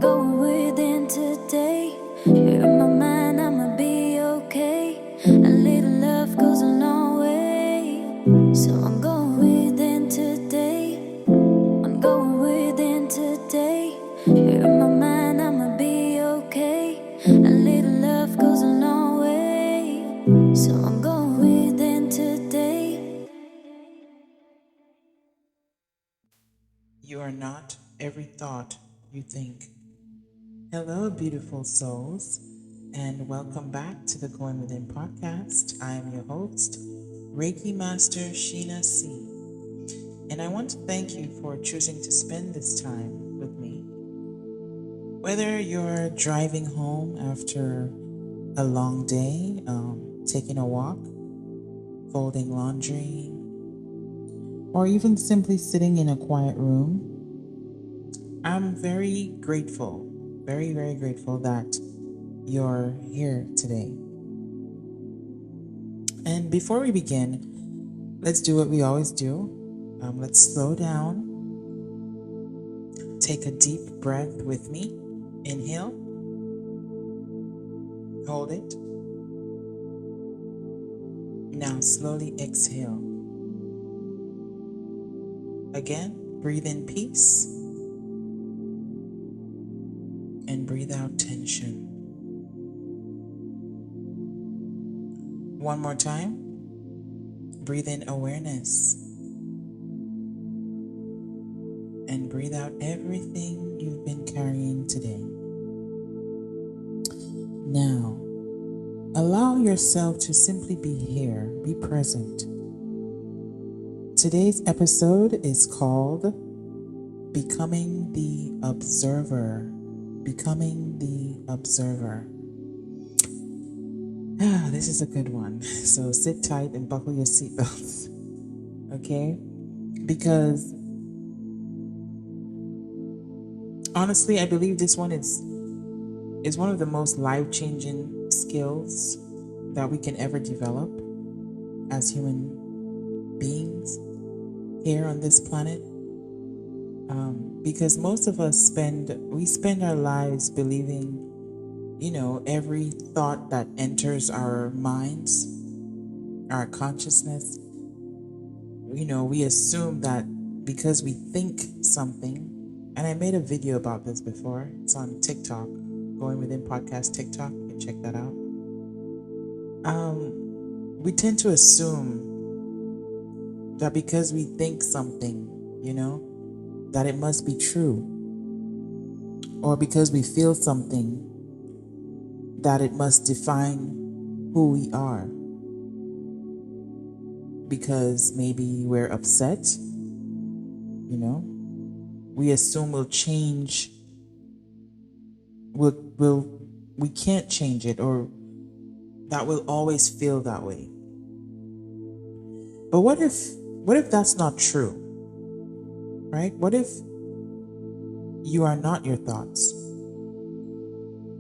going within today. You're in my mind, I'ma be okay. A little love goes a long way. So I'm going within today. I'm going within today. You're in my mind, I'ma be okay. A little love goes a long way. So I'm going within today. You are not every thought you think. Hello, beautiful souls, and welcome back to the Going Within podcast. I am your host, Reiki Master Sheena C. And I want to thank you for choosing to spend this time with me. Whether you're driving home after a long day, taking a walk, folding laundry, or even simply sitting in a quiet room, I'm very grateful, very, very grateful that you're here today. And before we begin, let's do what we always do. Let's slow down, take a deep breath with me. Inhale, hold it. Now slowly exhale. Again, breathe in peace and breathe out tension. One more time. Breathe in awareness and breathe out everything you've been carrying today. Now, allow yourself to simply be here, be present. Today's episode is called Becoming the Observer. Becoming the Observer. This is a good one. So sit tight and buckle your seatbelts. Okay? Because honestly, I believe this one is one of the most life-changing skills that we can ever develop as human beings here on this planet. Because most of us spend our lives believing, every thought that enters our minds, our consciousness, we assume that because we think something, and I made a video about this before, it's on TikTok, Going Within Podcast TikTok, you can check that out. We tend to assume that because we think something, that it must be true. Or because we feel something, that it must define who we are. Because maybe we're upset, we assume we'll change, we can't change it, or that we'll always feel that way. But what if that's not true? Right? What if you are not your thoughts?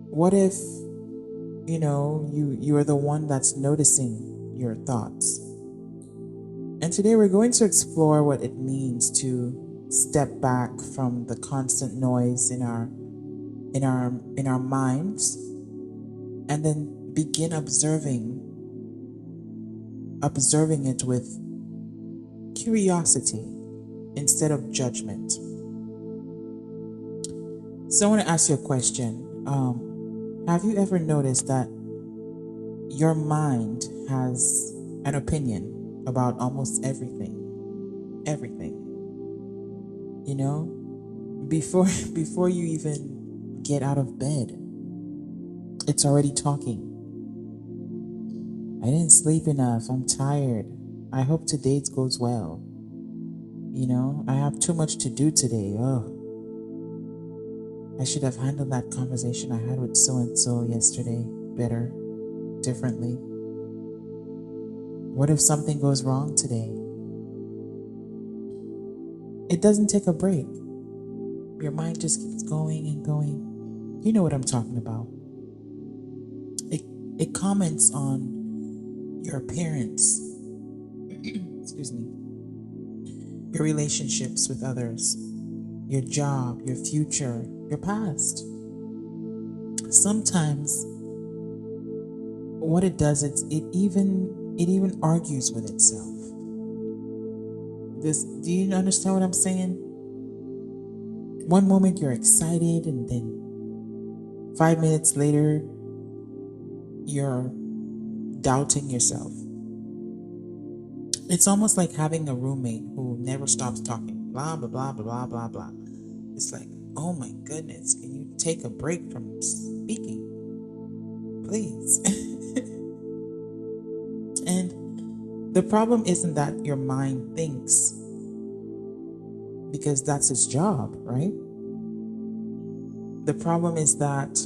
What if, you are the one that's noticing your thoughts? And today we're going to explore what it means to step back from the constant noise in our minds, and then begin observing it with curiosity instead of judgment. So I want to ask you a question. Have you ever noticed that your mind has an opinion about almost everything? Everything. Before you even get out of bed, it's already talking. I didn't sleep enough. I'm tired. I hope today goes well. I have too much to do today. Oh, I should have handled that conversation I had with so-and-so yesterday better, differently. What if something goes wrong today? It doesn't take a break. Your mind just keeps going and going. You know what I'm talking about. It comments on your appearance, excuse me, your relationships with others, your job, your future, your past. Sometimes what it does is it even argues with itself. Do you understand what I'm saying? One moment you're excited, and then 5 minutes later you're doubting yourself. It's almost like having a roommate who never stops talking, blah blah blah blah blah blah. It's like, oh my goodness, can you take a break from speaking, please? And the problem isn't that your mind thinks, because that's its job, right? The problem is that,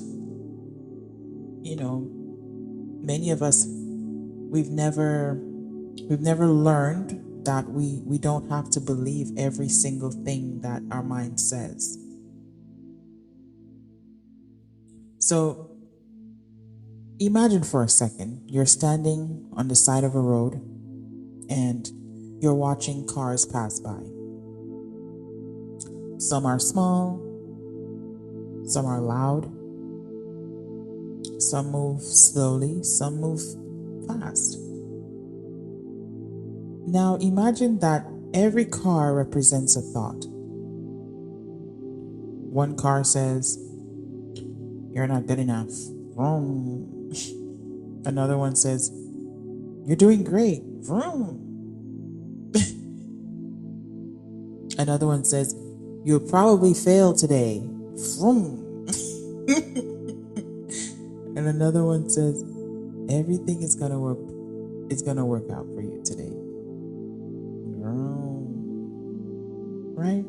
many of us, we've never learned that we don't have to believe every single thing that our mind says. So imagine for a second, you're standing on the side of a road and you're watching cars pass by. Some are small, some are loud, some move slowly, some move fast. Now imagine that every car represents a thought. One car says, "You're not good enough." Vroom. Another one says, "You're doing great." Vroom. Another one says, "You'll probably fail today." Vroom. And another one says, "Everything is gonna work. It's gonna work out for you today." Right?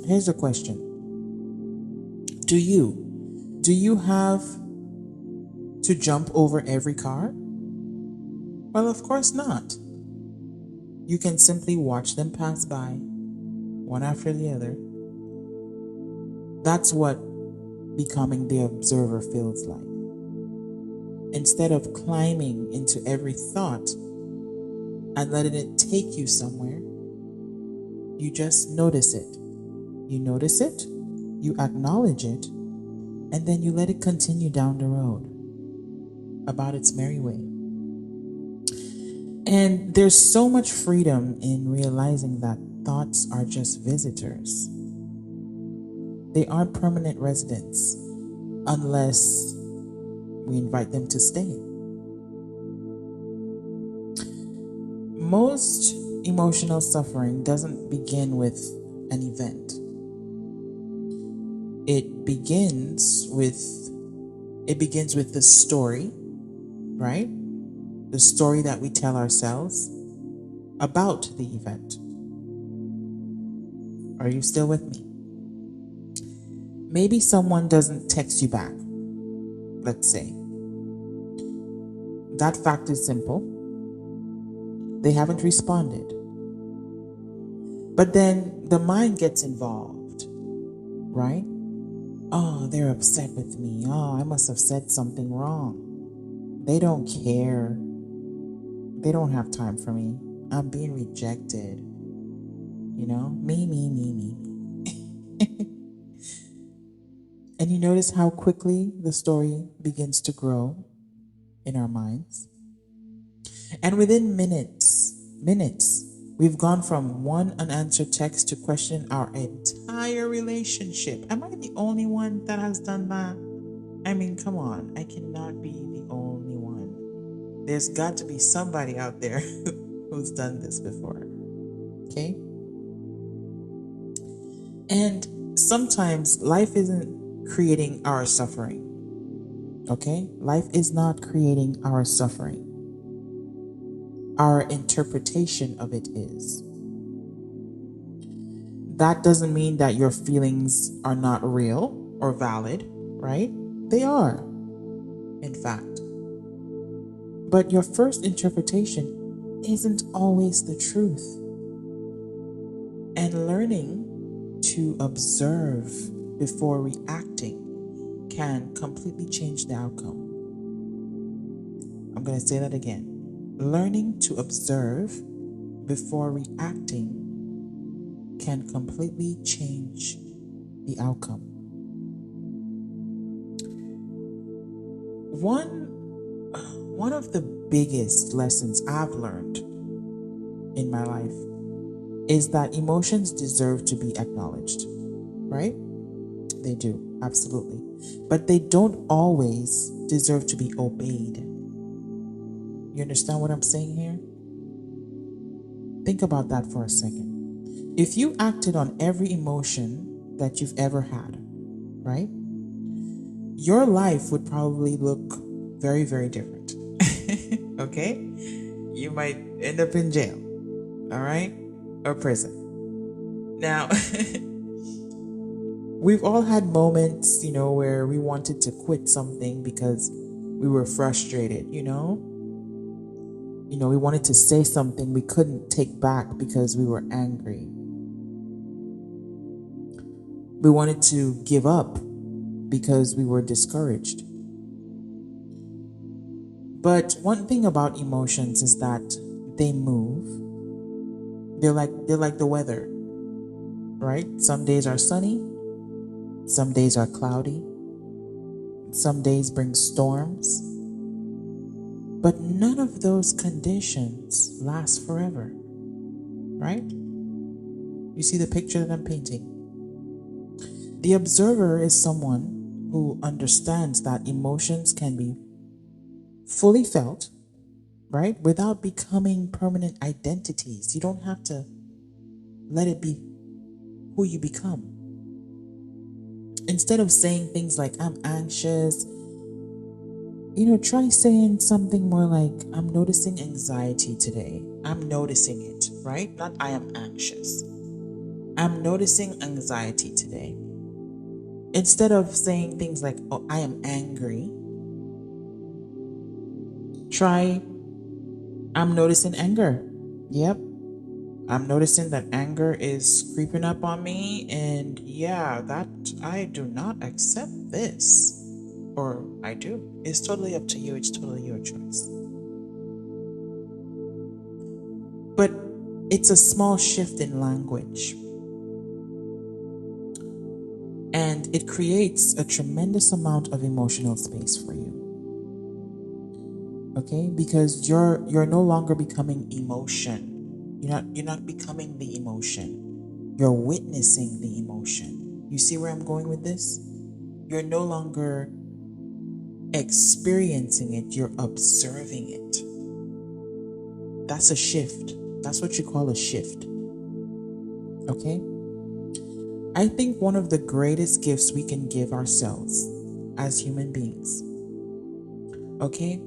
Here's a question. Do you have to jump over every car? Well, of course not. You can simply watch them pass by, one after the other. That's what becoming the observer feels like. Instead of climbing into every thought and letting it take you somewhere, you just notice it. You notice it, you acknowledge it, and then you let it continue down the road about its merry way. And there's so much freedom in realizing that thoughts are just visitors. They aren't permanent residents unless we invite them to stay. Most emotional suffering doesn't begin with an event. It begins with the story, right? The story that we tell ourselves about the event. Are you still with me? Maybe someone doesn't text you back, let's say. That fact is simple. They haven't responded. But then the mind gets involved, right? Oh, they're upset with me. Oh, I must have said something wrong. They don't care. They don't have time for me. I'm being rejected. Me. And you notice how quickly the story begins to grow in our minds. And within minutes, we've gone from one unanswered text to question our entire relationship. Am I the only one that has done that? I mean, come on. I cannot be the only one. There's got to be somebody out there who's done this before. Okay? And sometimes life isn't creating our suffering. Okay? Life is not creating our suffering. Our interpretation of it is. That doesn't mean that your feelings are not real or valid, right? They are, in fact. But your first interpretation isn't always the truth. And learning to observe before reacting can completely change the outcome. I'm going to say that again. Learning to observe before reacting can completely change the outcome. One of the biggest lessons I've learned in my life is that emotions deserve to be acknowledged, right? They do, absolutely. But they don't always deserve to be obeyed. You understand what I'm saying here? Think about that for a second. If you acted on every emotion that you've ever had, right? Your life would probably look very, very different. Okay? You might end up in jail, all right? Or prison. Now, we've all had moments, where we wanted to quit something because we were frustrated, we wanted to say something we couldn't take back because we were angry. We wanted to give up because we were discouraged. But one thing about emotions is that they move. They're like the weather, right? Some days are sunny, some days are cloudy, some days bring storms. But none of those conditions last forever, right? You see the picture that I'm painting? The observer is someone who understands that emotions can be fully felt, right? Without becoming permanent identities. You don't have to let it be who you become. Instead of saying things like, I'm anxious, try saying something more like, I'm noticing anxiety today. I'm noticing it, right? Not I am anxious. I'm noticing anxiety today. Instead of saying things like, oh, I am angry, try, I'm noticing anger. Yep. I'm noticing that anger is creeping up on me, and yeah, that I do not accept this. Or I do. It's totally up to you. It's totally your choice. But it's a small shift in language. And it creates a tremendous amount of emotional space for you. Okay? Because you're no longer becoming emotion. You're not becoming the emotion. You're witnessing the emotion. You see where I'm going with this? You're no longer experiencing it, you're observing it. That's a shift. That's what you call a shift. Okay? I think one of the greatest gifts we can give ourselves as human beings, okay,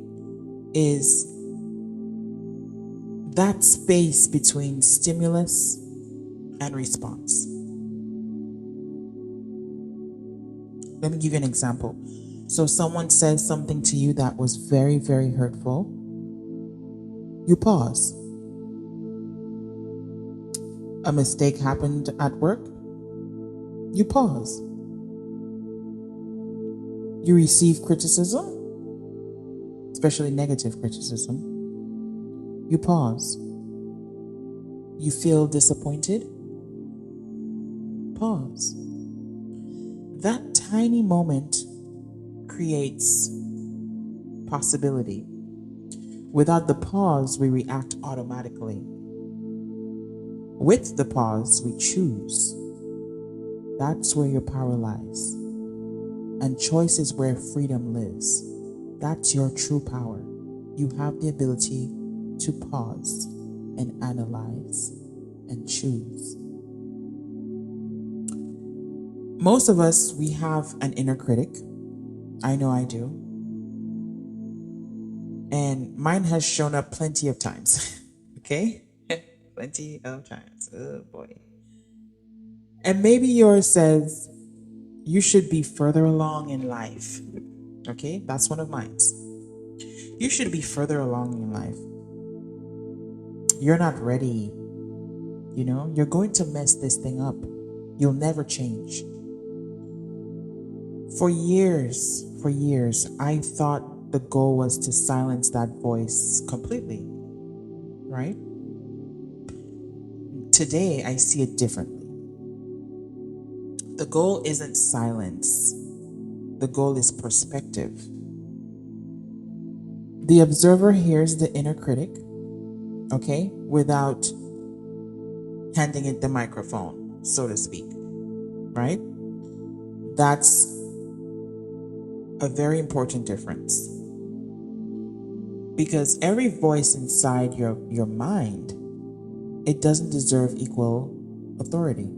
is that space between stimulus and response. Let me give you an example. So someone says something to you that was very, very hurtful. You pause. A mistake happened at work. You pause. You receive criticism, especially negative criticism. You pause. You feel disappointed. Pause. That tiny moment creates possibility. Without the pause, we react automatically. With the pause, we choose. That's where your power lies. And choice is where freedom lives. That's your true power. You have the ability to pause and analyze and choose. Most of us, we have an inner critic. I know I do. And mine has shown up plenty of times. Okay? Plenty of times. Oh boy. And maybe yours says, you should be further along in life. Okay? That's one of mine. You should be further along in life. You're not ready. You're going to mess this thing up. You'll never change. For years, I thought the goal was to silence that voice completely, right? Today, I see it differently. The goal isn't silence. The goal is perspective. The observer hears the inner critic, okay, without handing it the microphone, so to speak, right? That's a very important difference. Because every voice inside your mind, it doesn't deserve equal authority.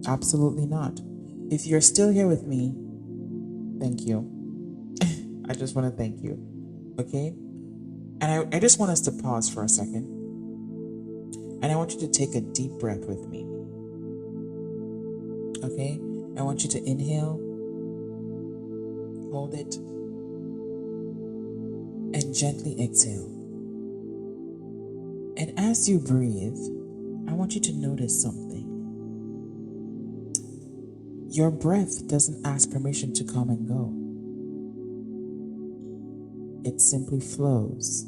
Absolutely not. If you're still here with me, thank you. I just want to thank you. Okay? And I just want us to pause for a second. And I want you to take a deep breath with me. Okay? I want you to inhale, hold it, and gently exhale. And as you breathe, I want you to notice something. Your breath doesn't ask permission to come and go. It simply flows.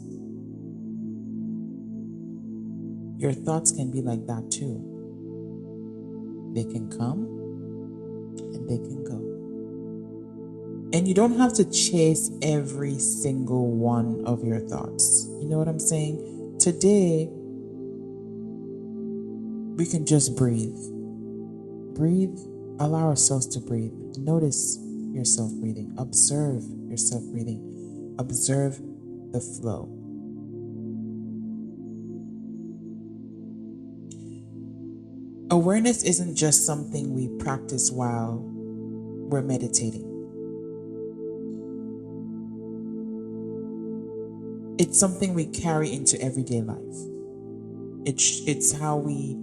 Your thoughts can be like that too. They can come and they can go. And you don't have to chase every single one of your thoughts. You know what I'm saying? Today, we can just breathe. Breathe. Allow ourselves to breathe. Notice yourself breathing. Observe yourself breathing. Observe the flow. Awareness isn't just something we practice while we're meditating. It's something we carry into everyday life. It's how we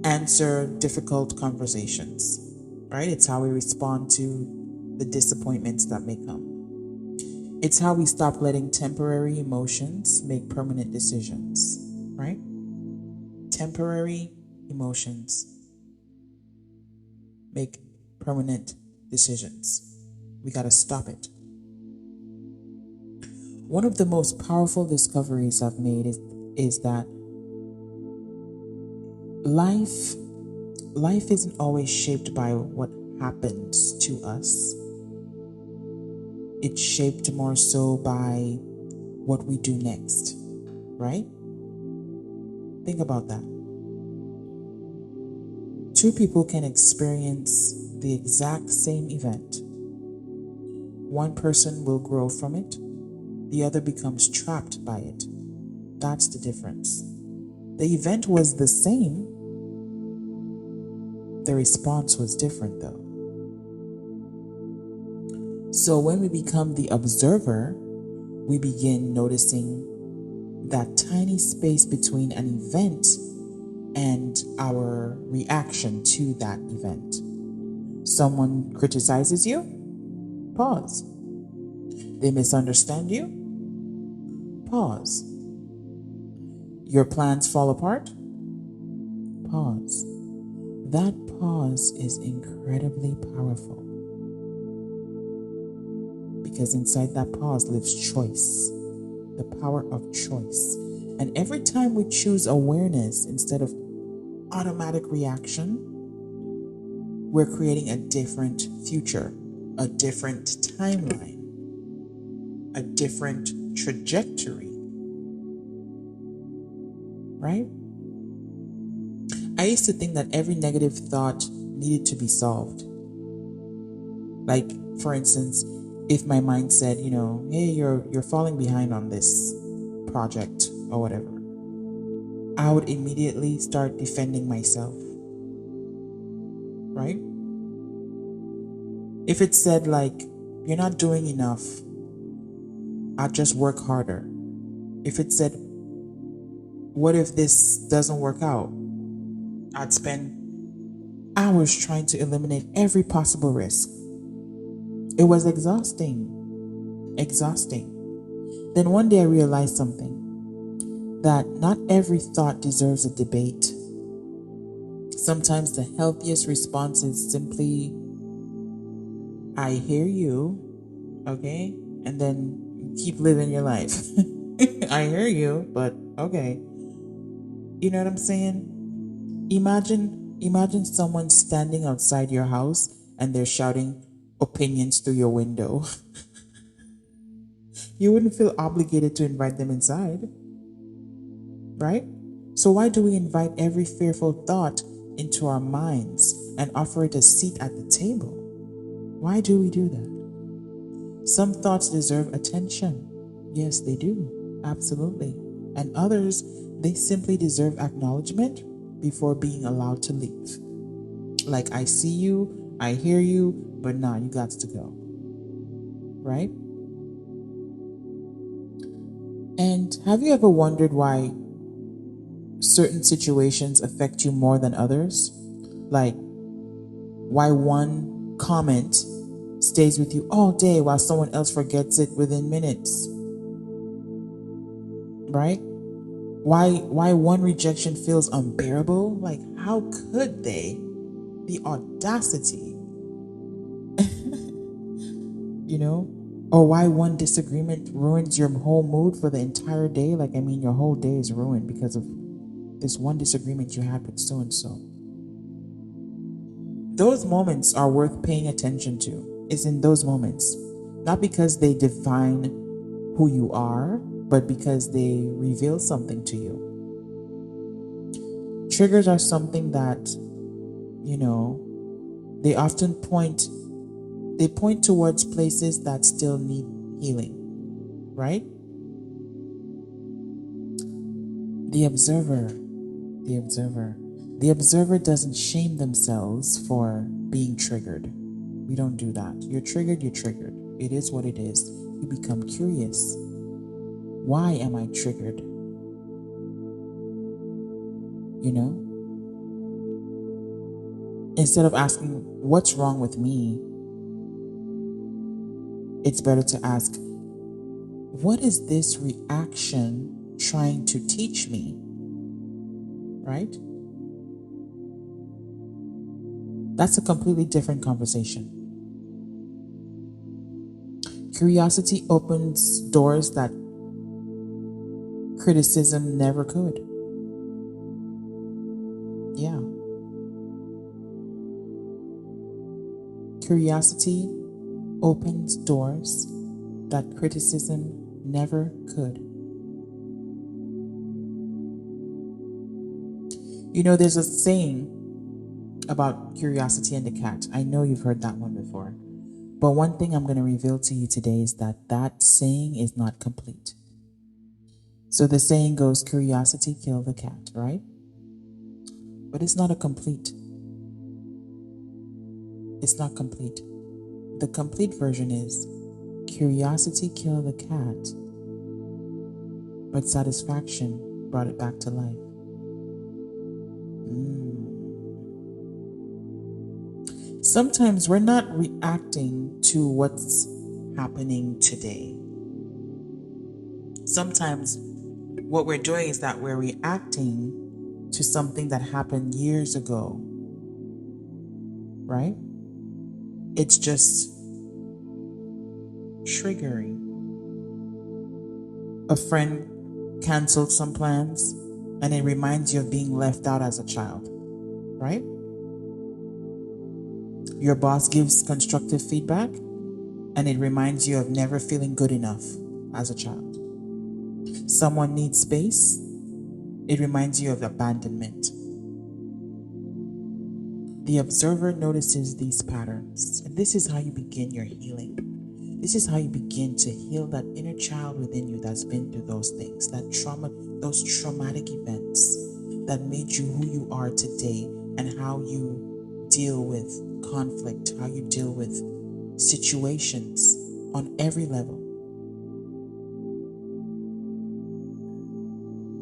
answer difficult conversations, right? It's how we respond to the disappointments that may come. It's how we stop letting temporary emotions make permanent decisions, right? Temporary emotions make permanent decisions. We got to stop it. One of the most powerful discoveries I've made is that life isn't always shaped by what happens to us. It's shaped more so by what we do next, right? Think about that. Two people can experience the exact same event. One person will grow from it. The other becomes trapped by it. That's the difference. The event was the same. The response was different though. So when we become the observer, we begin noticing that tiny space between an event and our reaction to that event. Someone criticizes you? Pause. They misunderstand you? Pause. Your plans fall apart? Pause. That pause is incredibly powerful. Because inside that pause lives choice, the power of choice. And every time we choose awareness instead of automatic reaction, we're creating a different future, a different timeline, a different trajectory, right? I used to think that every negative thought needed to be solved. Like, for instance, if my mind said, hey, you're falling behind on this project or whatever, I would immediately start defending myself, right? If it said like, you're not doing enough, I'd just work harder. If it said, what if this doesn't work out? I'd spend hours trying to eliminate every possible risk. It was exhausting. Then one day I realized something, that not every thought deserves a debate. Sometimes the healthiest response is simply, I hear you, okay? And then keep living your life. I hear you, but okay. You know what I'm saying? Imagine someone standing outside your house and they're shouting opinions through your window, you wouldn't feel obligated to invite them inside, right? So why do we invite every fearful thought into our minds and offer it a seat at the table? Why do we do that? Some thoughts deserve attention. Yes, they do. Absolutely. And others, they simply deserve acknowledgement before being allowed to leave. Like, I see you, I hear you, but nah, you got to go. Right? And have you ever wondered why certain situations affect you more than others? Like, why one comment stays with you all day while someone else forgets it within minutes? Right? Why one rejection feels unbearable? Like, how could they? The audacity, you know? Or why one disagreement ruins your whole mood for the entire day? Like, I mean, your whole day is ruined because of this one disagreement you had with so and so. Those moments are worth paying attention to. It's in those moments, not because they define who you are, but because they reveal something to you. Triggers are something that, they often point towards places that still need healing, right? The observer. The observer doesn't shame themselves for being triggered. We don't do that. You're triggered, you're triggered. It is what it is. You become curious. Why am I triggered? Instead of asking, what's wrong with me? It's better to ask, what is this reaction trying to teach me? Right? That's a completely different conversation. Curiosity opens doors that criticism never could. Yeah. Curiosity opens doors that criticism never could. There's a saying about curiosity and the cat. I know you've heard that one before. But one thing I'm going to reveal to you today is that saying is not complete. So the saying goes, curiosity killed the cat, right? But it's not complete. It's not complete. The complete version is, curiosity killed the cat, but satisfaction brought it back to life. Sometimes we're not reacting to what's happening today. Sometimes what we're doing is that we're reacting to something that happened years ago, right? It's just triggering. A friend canceled some plans and it reminds you of being left out as a child, right? Your boss gives constructive feedback and it reminds you of never feeling good enough as a child. Someone needs space, it reminds you of abandonment. The observer notices these patterns, and this is how you begin your healing. This is how you begin to heal that inner child within you that's been through those things, that trauma, those traumatic events that made you who you are today, and how you deal with conflict, how you deal with situations on every level.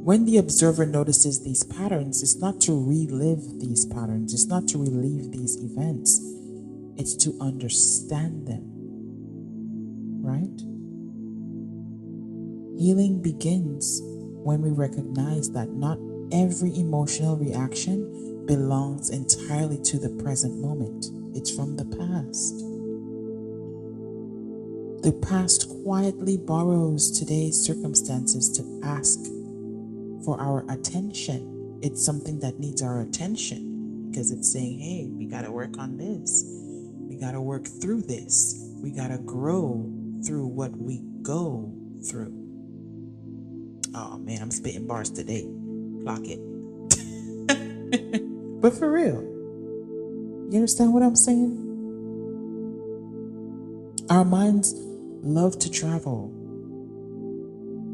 When the observer notices these patterns, it's not to relive these patterns, it's not to relieve these events, it's to understand them, right? Healing begins when we recognize that not every emotional reaction belongs entirely to the present moment. It's from the past. The past quietly borrows today's circumstances to ask for our attention. It's something that needs our attention because it's saying, hey, we got to work on this. We got to work through this. We got to grow through what we go through. Oh man, I'm spitting bars today. Clock it. But for real, you understand what I'm saying? Our minds love to travel.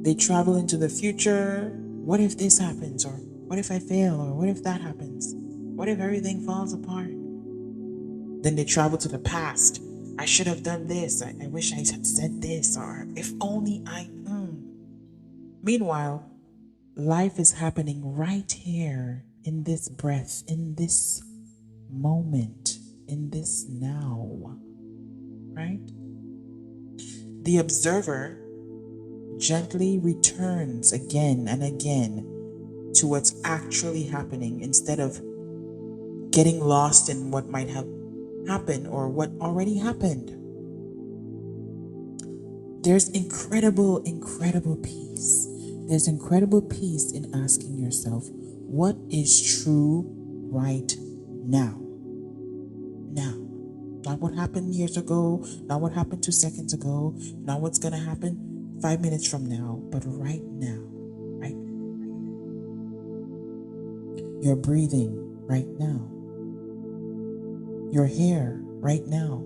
They travel into the future. What if this happens? Or what if I fail? Or what if that happens? What if everything falls apart? Then they travel to the past. I should have done this. I wish I had said this. Or if only I. Meanwhile, life is happening right here in this breath, in this moment, in this now. Right? The observer gently returns again and again to what's actually happening instead of getting lost in what might have happened or what already happened. There's incredible peace. There's incredible peace in asking yourself, what is true right now? Now. Not what happened years ago, not what happened 2 seconds ago, not what's going to happen 5 minutes from now, but right now. Right? You're breathing right now. You're here right now.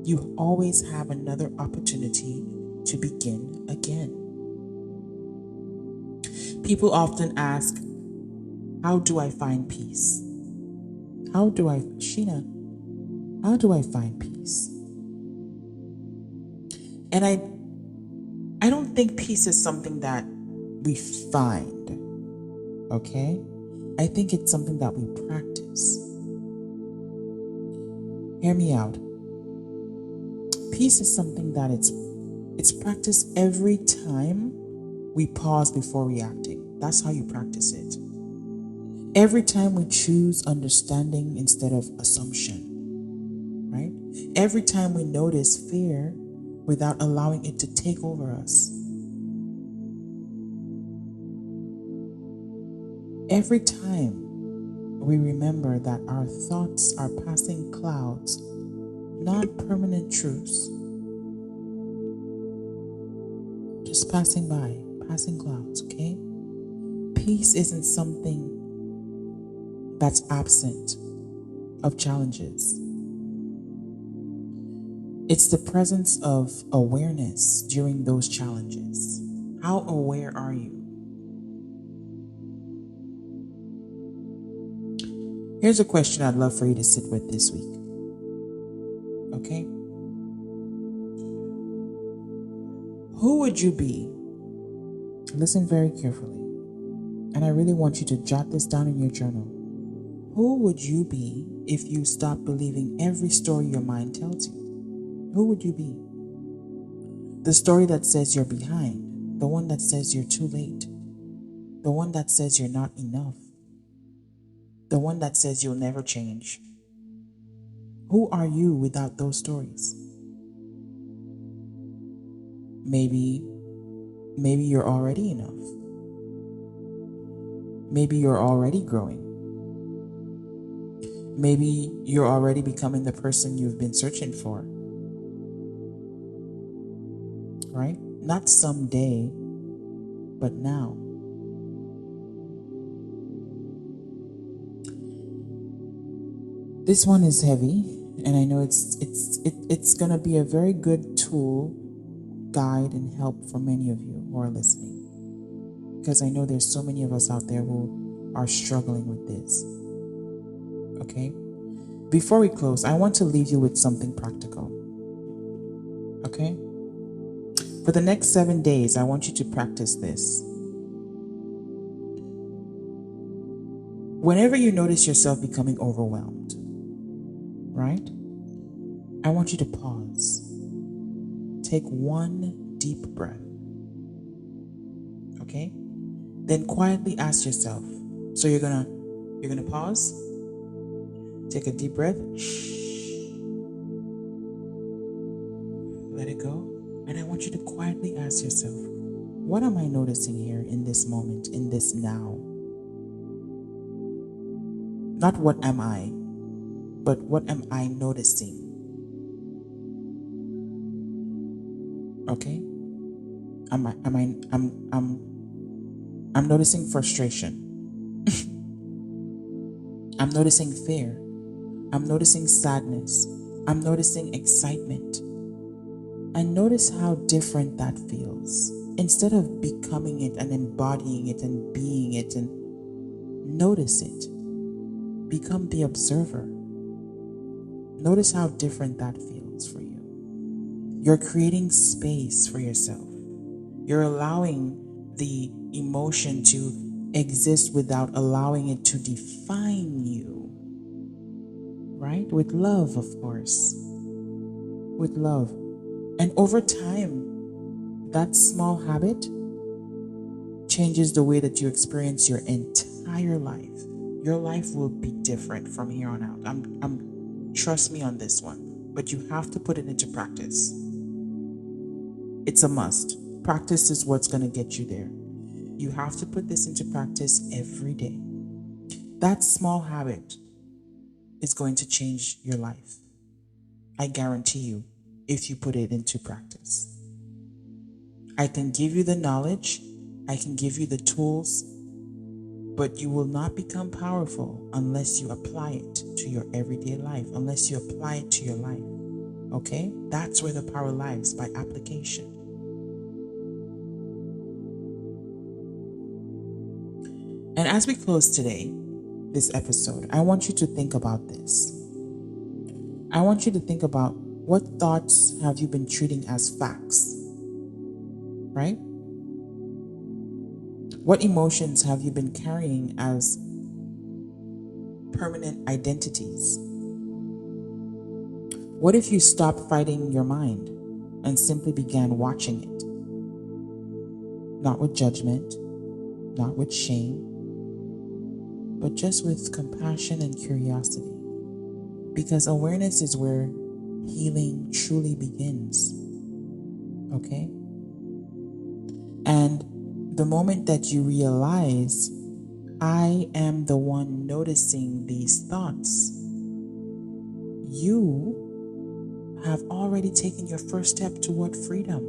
You always have another opportunity to begin again. People often ask, how do I find peace? How do I find peace? And I don't think peace is something that we find, okay? I think it's something that we practice. Hear me out. Peace is something that it's practiced every time we pause before reacting. That's how you practice it. Every time we choose understanding instead of assumption, right? Every time we notice fear without allowing it to take over us. Every time we remember that our thoughts are passing clouds, not permanent truths, just passing by, passing clouds, okay? Peace isn't something that's absent of challenges. It's the presence of awareness during those challenges. How aware are you? Here's a question I'd love for you to sit with this week. Okay? Who would you be? Listen very carefully. And I really want you to jot this down in your journal. Who would you be if you stopped believing every story your mind tells you? Who would you be? The story that says you're behind, the one that says you're too late, the one that says you're not enough, the one that says you'll never change. Who are you without those stories? Maybe you're already enough. Maybe you're already growing. Maybe you're already becoming the person you've been searching for. Right? Not someday, but now. This one is heavy, and I know it's gonna be a very good tool, guide, and help for many of you who are listening. Because I know there's so many of us out there who are struggling with this. Okay? Before we close, I want to leave you with something practical. Okay? For the next 7 days, I want you to practice this. Whenever you notice yourself becoming overwhelmed, right? I want you to pause. Take one deep breath. Okay? Then quietly ask yourself. So you're gonna pause. Take a deep breath. Let it go. And I want you to quietly ask yourself, what am I noticing here in this moment, in this now? Not what am I, but what am I noticing? Okay? I'm noticing frustration. I'm noticing fear. I'm noticing sadness. I'm noticing excitement. And notice how different that feels. Instead of becoming it and embodying it and being it, and notice it. Become the observer. Notice how different that feels for you. You're creating space for yourself. You're allowing the emotion to exist without allowing it to define you. Right? With love, of course. With love. And over time, that small habit changes the way that you experience your entire life. Your life will be different from here on out. Trust me on this one. But you have to put it into practice. It's a must. Practice is what's going to get you there. You have to put this into practice every day. That small habit is going to change your life. I guarantee you, if you put it into practice. I can give you the knowledge, I can give you the tools, but you will not become powerful unless you apply it to your everyday life, unless you apply it to your life. Okay? That's where the power lies, by application. And as we close today, this episode, I want you to think about this. I want you to think about what thoughts have you been treating as facts, right? What emotions have you been carrying as permanent identities? What if you stopped fighting your mind and simply began watching it? Not with judgment, not with shame, but just with compassion and curiosity. Because awareness is where healing truly begins. Okay? And the moment that you realize, I am the one noticing these thoughts, you have already taken your first step toward freedom.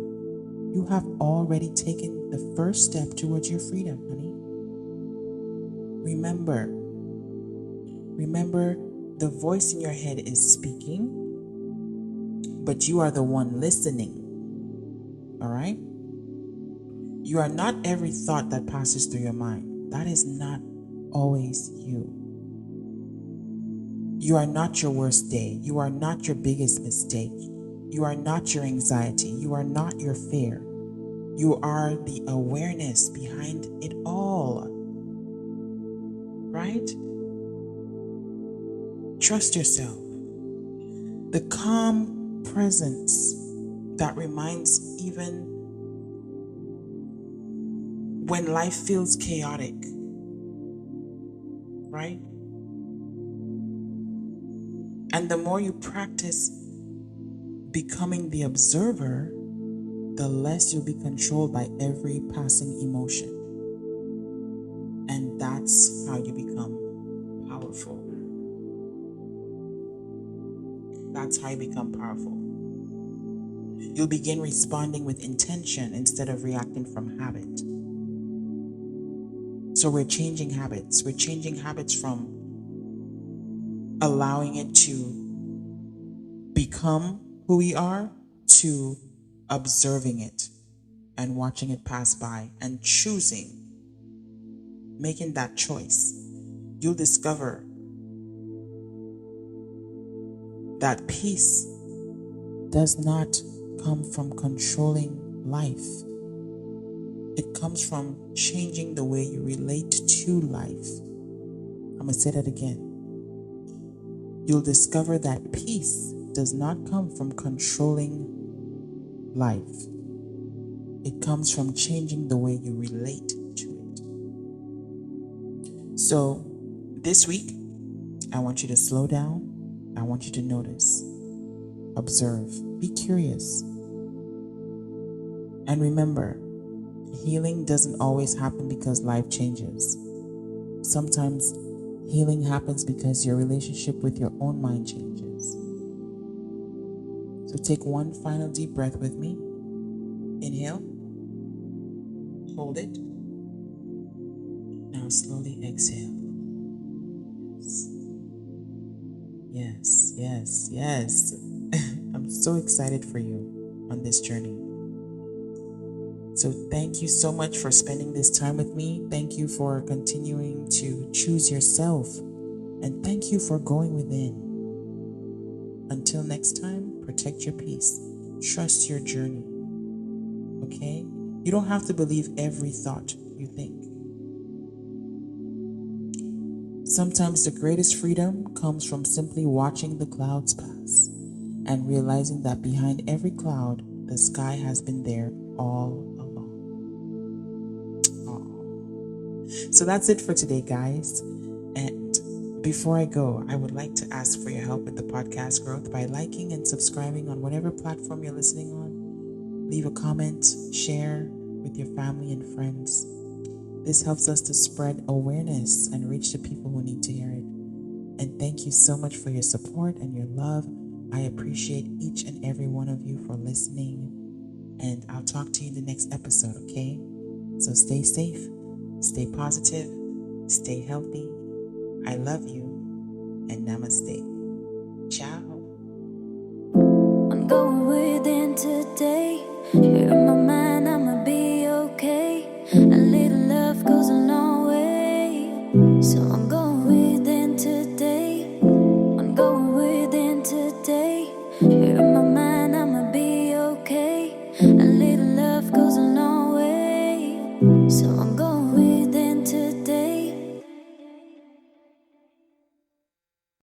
You have already taken the first step towards your freedom, honey. Remember, the voice in your head is speaking, but you are the one listening. All right? You are not every thought that passes through your mind. That is not always you. You are not your worst day. You are not your biggest mistake. You are not your anxiety. You are not your fear. You are the awareness behind it all. Right? Trust yourself. The calm presence that reminds even when life feels chaotic. Right? And the more you practice becoming the observer, the less you'll be controlled by every passing emotion. And that's how you become powerful. That's how you become powerful. You'll begin responding with intention instead of reacting from habit. So we're changing habits. We're changing habits from allowing it to become who we are to observing it and watching it pass by and choosing, making that choice. You'll discover that peace does not come from controlling life. It comes from changing the way you relate to life. I'm going to say that again. You'll discover that peace does not come from controlling life. It comes from changing the way you relate to it. So this week, I want you to slow down. I want you to notice, observe, be curious. And remember, healing doesn't always happen because life changes. Sometimes Healing happens because your relationship with your own mind changes. So take one final deep breath with me. Inhale, hold it. Now slowly exhale. Yes, yes, yes. I'm so excited for you on this journey. So thank you so much for spending this time with me. Thank you for continuing to choose yourself. And thank you for going within. Until next time, protect your peace. Trust your journey. Okay? You don't have to believe every thought you think. Sometimes the greatest freedom comes from simply watching the clouds pass and realizing that behind every cloud, the sky has been there all along. Aww. So that's it for today, guys. And before I go, I would like to ask for your help with the podcast growth by liking and subscribing on whatever platform you're listening on. Leave a comment, share with your family and friends. This helps us to spread awareness and reach the people who need to hear it. And thank you so much for your support and your love. I appreciate each and every one of you for listening. And I'll talk to you in the next episode, okay? So stay safe, stay positive, stay healthy. I love you, and namaste.